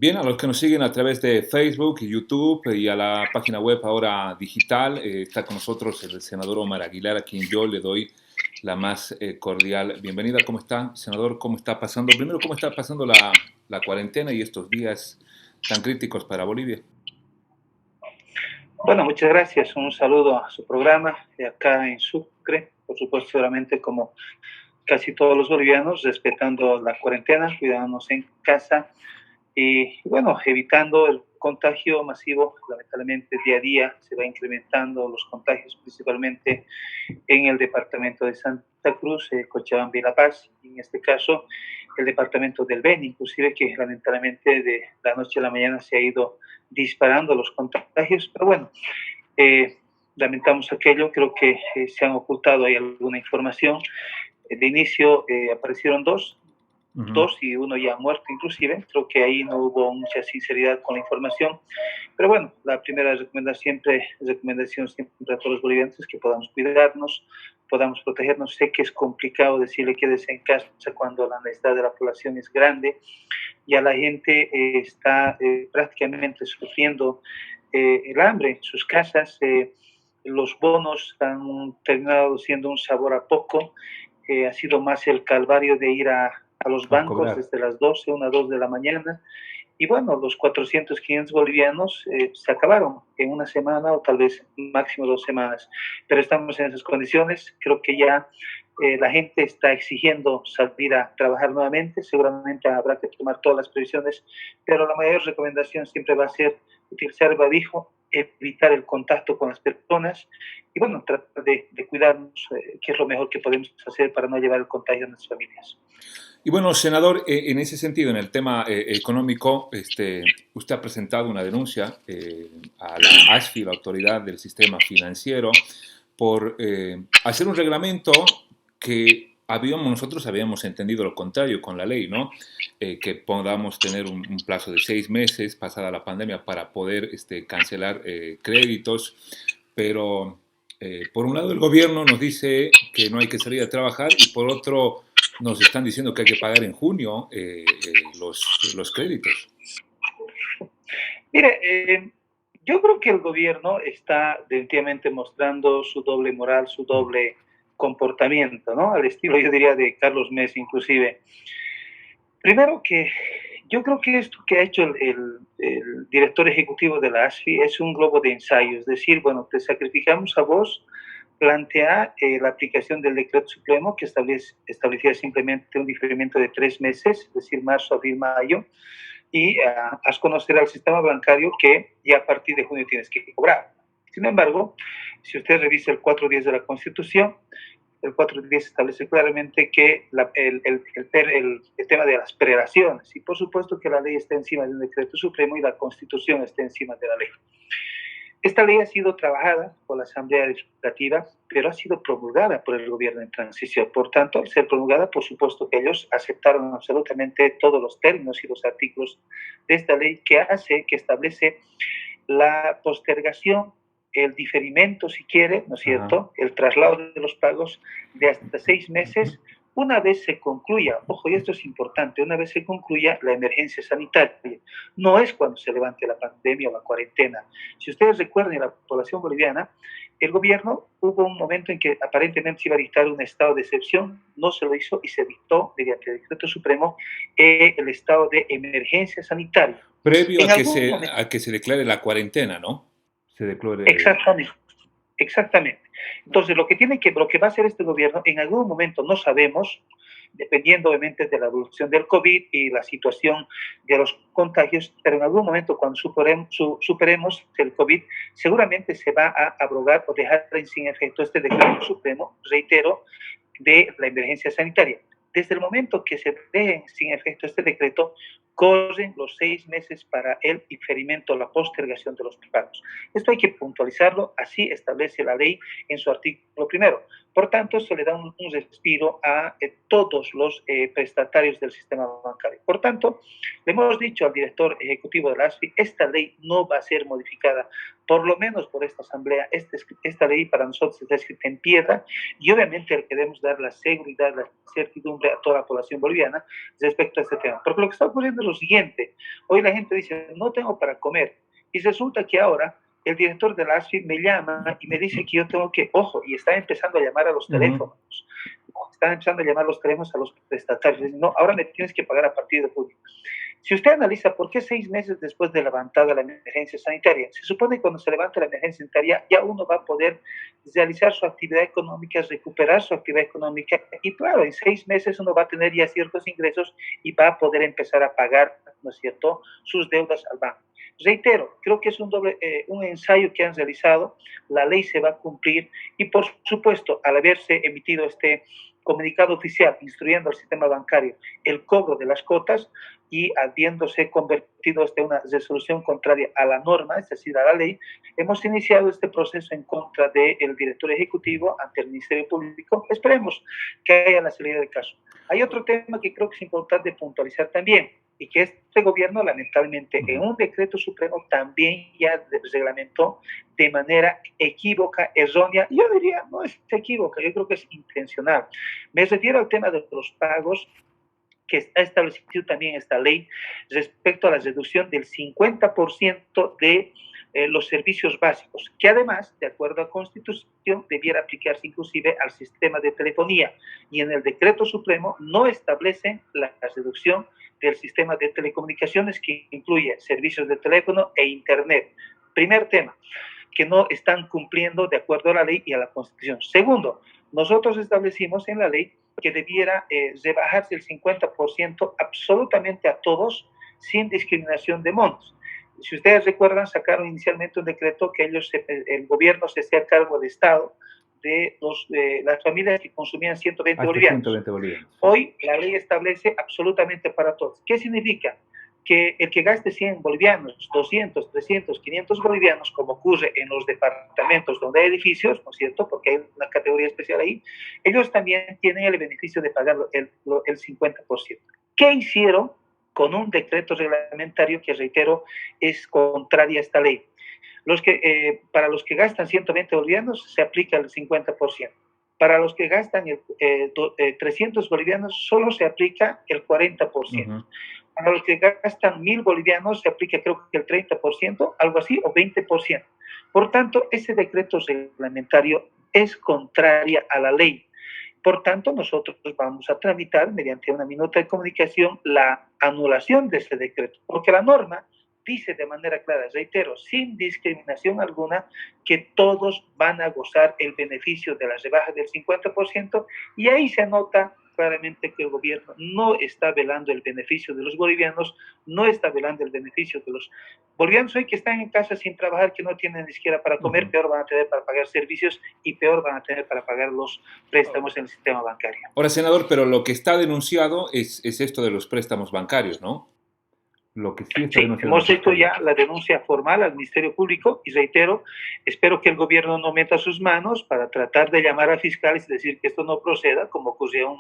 Bien, a los que nos siguen a través de Facebook y YouTube y a la página web ahora digital, está con nosotros el senador Omar Aguilar, a quien yo le doy la más cordial bienvenida. ¿Cómo está, senador? ¿Cómo está pasando? Primero, ¿cómo está pasando la cuarentena y estos días tan críticos para Bolivia? Bueno, muchas gracias. Un saludo a su programa de acá en Sucre. Por supuesto, seguramente como casi todos los bolivianos, respetando la cuarentena, cuidándonos en casa y bueno, evitando el contagio masivo. Lamentablemente, día a día se va incrementando los contagios, principalmente en el departamento de Santa Cruz, Cochabamba y La Paz, y en este caso el departamento del Beni, inclusive que lamentablemente de la noche a la mañana se ha ido disparando los contagios, pero bueno, eh, lamentamos aquello, creo que se han ocultado ahí alguna información. De inicio aparecieron Ujú. dos y uno ya muerto inclusive, creo que ahí no hubo mucha sinceridad con la información, pero bueno, la primera recomendación siempre a todos los bolivianos es que podamos cuidarnos, podamos protegernos. Sé que es complicado decirle quédese en casa cuando la necesidad de la población es grande, ya la gente está prácticamente sufriendo el hambre en sus casas, los bonos han terminado siendo un sabor a poco, ha sido más el calvario de ir a los A bancos cobrar. desde las 12, 1, 2 de la mañana, y bueno, los 400, 500 bolivianos se acabaron en una semana o tal vez máximo 2 semanas, pero estamos en esas condiciones, creo que ya la gente está exigiendo salir a trabajar nuevamente, seguramente habrá que tomar todas las previsiones, pero la mayor recomendación siempre va a ser utilizar el barbijo, evitar el contacto con las personas y bueno, tratar de cuidarnos, que es lo mejor que podemos hacer para no llevar el contagio a nuestras familias. Y bueno, senador, en ese sentido, en el tema económico, usted ha presentado una denuncia a la ASFI, la Autoridad del Sistema Financiero, por hacer un reglamento que nosotros habíamos entendido lo contrario con la ley, ¿no? Que podamos tener un plazo de 6 meses pasada la pandemia para poder cancelar créditos, pero por un lado el gobierno nos dice que no hay que salir a trabajar y por otro nos están diciendo que hay que pagar en junio los créditos. Mire, yo creo que el gobierno está definitivamente mostrando su doble moral, su doble comportamiento, ¿no? Al estilo, yo diría, de Carlos Messi, inclusive. Primero que yo creo que esto que ha hecho el director ejecutivo de la ASFI es un globo de ensayo, es decir, bueno, te sacrificamos a vos, plantea la aplicación del decreto supremo que establecía simplemente un diferimiento de 3 meses, es decir, marzo, abril, mayo, y haz conocer al sistema bancario que ya a partir de junio tienes que cobrar. Sin embargo, si usted revisa el 410 de la Constitución, el 410 establece claramente que el tema de las prelaciones, y por supuesto que la ley está encima del decreto supremo y la Constitución está encima de la ley. Esta ley ha sido trabajada por la Asamblea Legislativa, pero ha sido promulgada por el gobierno en transición. Por tanto, al ser promulgada, por supuesto que ellos aceptaron absolutamente todos los términos y los artículos de esta ley que establece la postergación, el diferimento, si quiere, ¿no es Ajá. cierto?, el traslado de los pagos de hasta 6 meses, una vez se concluya, ojo, y esto es importante, una vez se concluya la emergencia sanitaria. No es cuando se levante la pandemia o la cuarentena. Si ustedes recuerdan, la población boliviana, el gobierno hubo un momento en que aparentemente se iba a dictar un estado de excepción, no se lo hizo y se dictó mediante el decreto supremo el estado de emergencia sanitaria. Previo En algún momento, a que se declare la cuarentena, ¿no? Se declare. exactamente. Exactamente. Entonces, lo que va a hacer este gobierno, en algún momento no sabemos, dependiendo obviamente de la evolución del COVID y la situación de los contagios, pero en algún momento cuando superemos el COVID, seguramente se va a abrogar o dejar sin efecto este decreto supremo, reitero, de la emergencia sanitaria. Desde el momento que se deje sin efecto este decreto, corren los 6 meses para el diferimiento, la postergación de los pagos. Esto hay que puntualizarlo, así establece la ley en su artículo primero. Por tanto, se le da un respiro a todos los prestatarios del sistema bancario. Por tanto, le hemos dicho al director ejecutivo de la ASFI, esta ley no va a ser modificada, por lo menos por esta asamblea. Esta ley para nosotros está escrita en piedra y obviamente queremos dar la seguridad, la certidumbre a toda la población boliviana respecto a este tema. Porque lo que está ocurriendo sucede lo siguiente. Hoy la gente dice, no tengo para comer. Y resulta que ahora el director de la ASFI me llama y me dice que yo tengo que, ojo, y está empezando a llamar a los teléfonos. Están empezando a llamar los teléfonos a los prestatarios. Dicen, no, ahora me tienes que pagar a partir de julio. Si usted analiza por qué 6 meses después de levantada la emergencia sanitaria, se supone que cuando se levanta la emergencia sanitaria ya uno va a poder realizar su actividad económica, recuperar su actividad económica y claro, en 6 meses uno va a tener ya ciertos ingresos y va a poder empezar a pagar, ¿no es cierto?, sus deudas al banco. Reitero, creo que es un ensayo que han realizado, la ley se va a cumplir y por supuesto, al haberse emitido este comunicado oficial instruyendo al sistema bancario el cobro de las cuotas y habiéndose convertido en una resolución contraria a la norma, es decir, a la ley, hemos iniciado este proceso en contra del director ejecutivo ante el Ministerio Público. Esperemos que haya la salida del caso. Hay otro tema que creo que es importante puntualizar también, y que este gobierno, lamentablemente, en un decreto supremo también ya reglamentó de manera equívoca, errónea. Yo diría, no es equívoca, yo creo que es intencional. Me refiero al tema de los pagos que está establecido también esta ley respecto a la reducción del 50% de los servicios básicos, que además, de acuerdo a Constitución, debiera aplicarse inclusive al sistema de telefonía. Y en el decreto supremo no establece la reducción del sistema de telecomunicaciones que incluye servicios de teléfono e internet. Primer tema, que no están cumpliendo de acuerdo a la ley y a la Constitución. Segundo, nosotros establecimos en la ley que debiera rebajarse el 50% absolutamente a todos sin discriminación de montos. Si ustedes recuerdan, sacaron inicialmente un decreto que el gobierno se hacía cargo del Estado de las familias que consumían 120 bolivianos. 120 bolivianos. Hoy la ley establece absolutamente para todos. ¿Qué significa? Que el que gaste 100 bolivianos, 200, 300, 500 bolivianos, como ocurre en los departamentos donde hay edificios, ¿no es cierto?, porque hay una categoría especial ahí, ellos también tienen el beneficio de pagar el 50%. ¿Qué hicieron con un decreto reglamentario que, reitero, es contraria a esta ley? Para los que gastan 120 bolivianos se aplica el 50%. Para los que gastan 300 bolivianos solo se aplica el 40%. Para los que gastan 1.000 bolivianos se aplica creo que el 30%, algo así, o 20%. Por tanto, ese decreto reglamentario es contraria a la ley. Por tanto, nosotros vamos a tramitar mediante una minuta de comunicación la anulación de ese decreto, porque la norma dice de manera clara, reitero, sin discriminación alguna, que todos van a gozar el beneficio de la rebaja del 50%, y ahí se nota claramente que el gobierno no está velando el beneficio de los bolivianos, no está velando el beneficio de los bolivianos hoy que están en casa sin trabajar, que no tienen ni siquiera para comer, peor van a tener para pagar servicios y peor van a tener para pagar los préstamos en el sistema bancario. Ahora, senador, pero lo que está denunciado es esto de los préstamos bancarios, ¿no? Lo que sí, hemos hecho ya la denuncia formal al Ministerio Público y reitero, espero que el gobierno no meta sus manos para tratar de llamar a fiscales y decir que esto no proceda, como ocurrió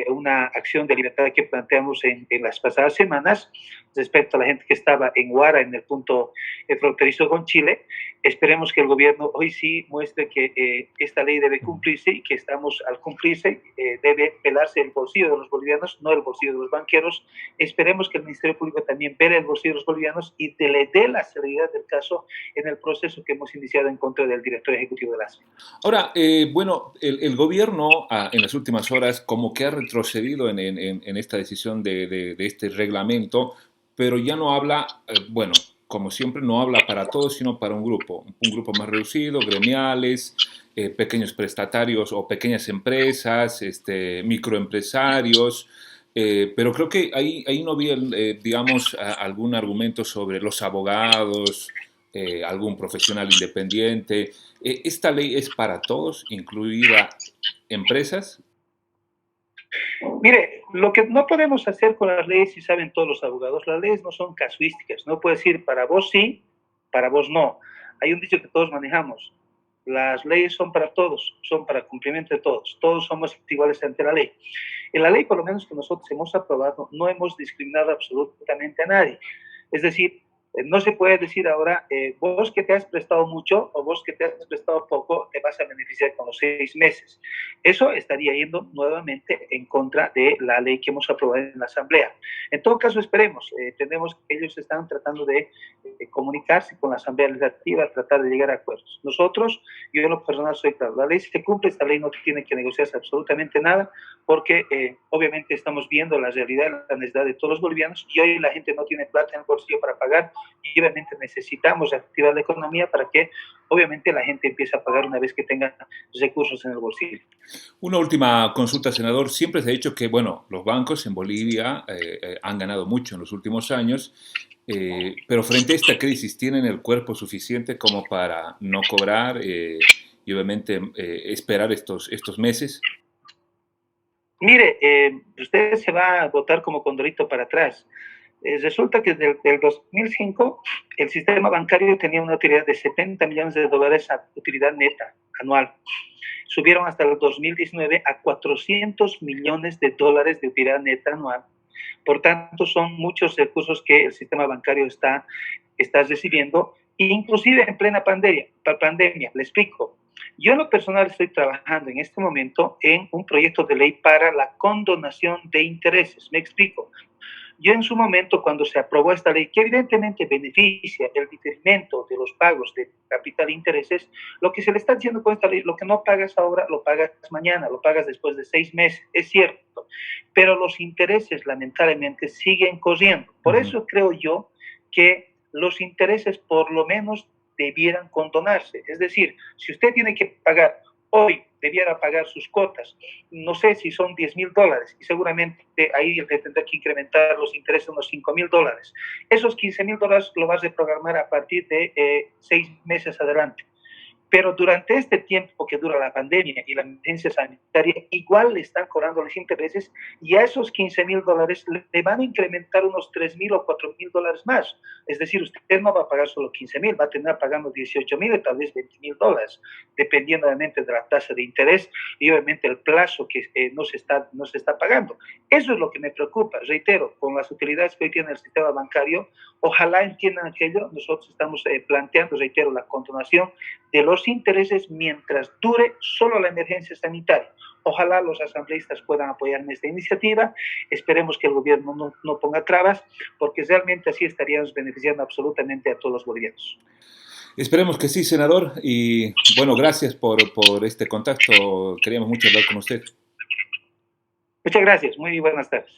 una acción de libertad que planteamos en las pasadas semanas respecto a la gente que estaba en Huara, en el punto fronterizo con Chile. Esperemos que el gobierno hoy sí muestre que esta ley debe cumplirse y que al cumplirse debe pelarse el bolsillo de los bolivianos, no el bolsillo de los banqueros. Esperemos que el Ministerio Público también pele el bolsillo de los bolivianos y le dé la celeridad del caso en el proceso que hemos iniciado en contra del director ejecutivo de la ASFI. Ahora, bueno, el gobierno en las últimas horas como que ha retrocedido en esta decisión de este reglamento, pero ya no habla, bueno, como siempre, no habla para todos, sino para un grupo más reducido, gremiales, pequeños prestatarios o pequeñas empresas, microempresarios, pero creo que ahí no vi, digamos, algún argumento sobre los abogados, algún profesional independiente. ¿Esta ley es para todos, incluida empresas? Mire, lo que no podemos hacer con las leyes, si saben todos los abogados, las leyes no son casuísticas, no puede decir para vos sí, para vos no. Hay un dicho que todos manejamos, las leyes son para todos, son para cumplimiento de todos somos iguales ante la ley. En la ley, por lo menos que nosotros hemos aprobado, no hemos discriminado absolutamente a nadie. Es decir, No se puede decir ahora, vos que te has prestado mucho o vos que te has prestado poco, te vas a beneficiar con los 6 meses. Eso estaría yendo nuevamente en contra de la ley que hemos aprobado en la Asamblea. En todo caso, esperemos. Tenemos que ellos están tratando de comunicarse con la Asamblea Legislativa, tratar de llegar a acuerdos. Nosotros, yo en lo personal soy claro, la ley se cumple, esta ley no tiene que negociarse absolutamente nada, porque obviamente estamos viendo la realidad, la necesidad de todos los bolivianos, y hoy la gente no tiene plata en el bolsillo para pagar, y obviamente necesitamos activar la economía para que obviamente la gente empiece a pagar una vez que tenga recursos en el bolsillo. Una última consulta, senador. Siempre se ha dicho que, bueno, los bancos en Bolivia han ganado mucho en los últimos años, pero frente a esta crisis, ¿tienen el cuerpo suficiente como para no cobrar y obviamente esperar estos meses? Mire, usted se va a votar como condorito para atrás. Resulta que desde el 2005 el sistema bancario tenía una utilidad de 70 millones de dólares a utilidad neta anual. Subieron hasta el 2019 a 400 millones de dólares de utilidad neta anual. Por tanto, son muchos recursos que el sistema bancario está recibiendo, inclusive en plena pandemia. Le explico. Yo en lo personal estoy trabajando en este momento en un proyecto de ley para la condonación de intereses. Me explico. Yo en su momento, cuando se aprobó esta ley, que evidentemente beneficia el diferimiento de los pagos de capital e intereses, lo que se le está diciendo con esta ley, lo que no pagas ahora, lo pagas mañana, lo pagas después de 6 meses, es cierto, pero los intereses lamentablemente siguen corriendo. Por eso creo yo que los intereses por lo menos debieran condonarse. Es decir, si usted tiene que pagar hoy, debiera pagar sus cuotas, no sé si son $10,000 y seguramente ahí le tendrá que incrementar los intereses unos $5,000. Esos $15,000 lo vas a reprogramar a partir de 6 meses adelante. Pero durante este tiempo que dura la pandemia y la emergencia sanitaria, igual le están cobrando los intereses y a esos $15,000 le van a incrementar unos $3,000 o $4,000 más. Es decir, usted no va a pagar solo 15,000, va a tener pagando 18,000 y tal vez $20,000, dependiendo obviamente de la tasa de interés y obviamente el plazo que no se está pagando. Eso es lo que me preocupa. Reitero, con las utilidades que hoy tiene el sistema bancario, ojalá entiendan aquello. Nosotros estamos planteando, reitero, la continuación de los intereses mientras dure solo la emergencia sanitaria. Ojalá los asambleístas puedan apoyar en esta iniciativa. Esperemos que el gobierno no ponga trabas, porque realmente así estaríamos beneficiando absolutamente a todos los bolivianos. Esperemos que sí, senador. Y bueno, gracias por este contacto. Queríamos mucho hablar con usted. Muchas gracias. Muy buenas tardes.